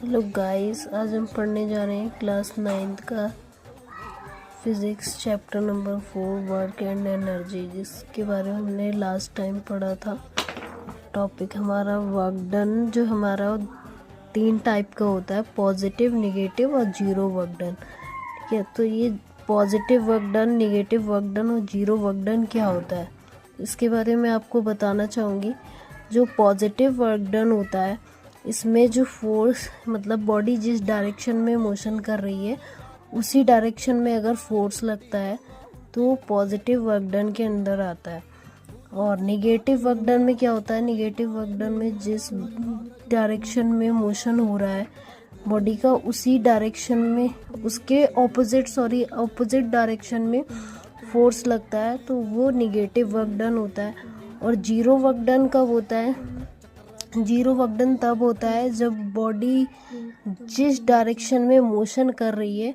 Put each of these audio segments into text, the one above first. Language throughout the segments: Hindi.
हेलो गाइस, आज हम पढ़ने जा रहे हैं क्लास 9th का physics chapter number 4 work and energy, जिसके बारे में हमने लास्ट टाइम पढ़ा था। टॉपिक हमारा वर्क डन, जो हमारा 3 टाइप का होता है, पॉजिटिव, नेगेटिव और जीरो वर्क डन। ठीक है, तो ये positive work done, negative work done और जीरो वर्क डन क्या होता है, इसके बारे में आपको बताना चाहूँगी। जो पॉजिटिव वर्क डन होता है, इसमें जो फोर्स, मतलब बॉडी जिस डायरेक्शन में मोशन कर रही है उसी डायरेक्शन में अगर फोर्स लगता है तो पॉजिटिव वर्क डन के अंदर आता है। और नेगेटिव वर्क डन में क्या होता है, नेगेटिव वर्क डन में जिस डायरेक्शन में मोशन हो रहा है बॉडी का, उसी डायरेक्शन में, उसके ऑपोजिट डायरेक्शन में फोर्स लगता है, तो वो नेगेटिव वर्क डन होता है। और जीरो वर्क डन कब होता है? जीरो वर्क डन तब होता है जब बॉडी जिस डायरेक्शन में मोशन कर रही है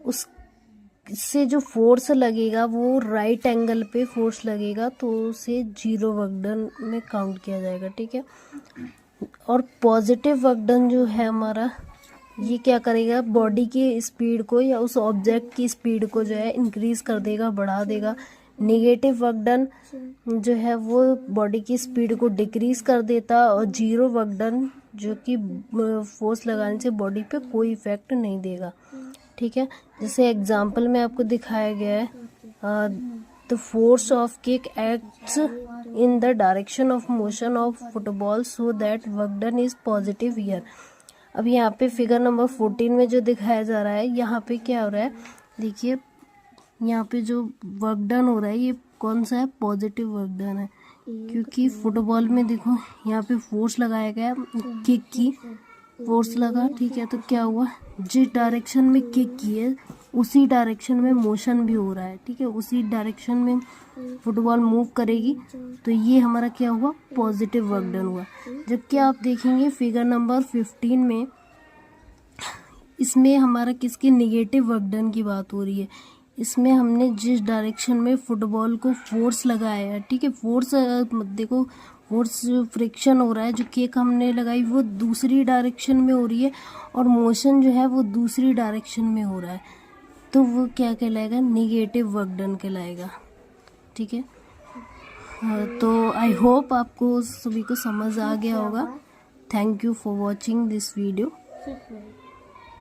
उससे जो फोर्स लगेगा वो राइट एंगल पे फोर्स लगेगा, तो उसे जीरो वर्क डन में काउंट किया जाएगा। ठीक है। और पॉजिटिव वर्क डन जो है हमारा, ये क्या करेगा, बॉडी की स्पीड को या उस ऑब्जेक्ट की स्पीड को जो है इंक्रीज कर देगा, बढ़ा देगा। नेगेटिव वर्क डन जो है वो बॉडी की स्पीड को डिक्रीज कर देता, और जीरो वर्क डन जो कि फोर्स लगाने से बॉडी पे कोई इफेक्ट नहीं देगा। ठीक है, जैसे एग्जांपल में आपको दिखाया गया है, the force of kick acts in the direction of motion of football so that work done is positive here. अब यहाँ पे फिगर नंबर 14 में जो दिखाया जा रहा है, यहाँ पे क्या हो रहा है, देखिए यहाँ पे जो वर्क डन हो रहा है ये कौन सा है, पॉजिटिव वर्क डन है, क्योंकि फुटबॉल में देखो यहाँ पे फोर्स लगाया गया, किक की फोर्स लगा। ठीक है, तो क्या हुआ, जिस डायरेक्शन में किक की है उसी डायरेक्शन में मोशन भी हो रहा है। ठीक है, उसी डायरेक्शन में फुटबॉल मूव करेगी, तो ये हमारा क्या हुआ, पॉजिटिव वर्क डन हुआ। जबकि आप देखेंगे फिगर नंबर 15 में, इसमें हमारा किसके, नेगेटिव वर्क डन की बात हो रही है। इसमें हमने जिस डायरेक्शन में फुटबॉल को फोर्स लगाया है, ठीक है, फोर्स देखो, फोर्स फ्रिक्शन हो रहा है, जो किक हमने लगाई वो दूसरी डायरेक्शन में हो रही है और मोशन जो है वो दूसरी डायरेक्शन में हो रहा है, तो वो क्या कहलाएगा, नेगेटिव वर्क डन कहलाएगा। ठीक है, तो आई होप आपको सभी को समझ आ गया होगा। Thank you for watching this video.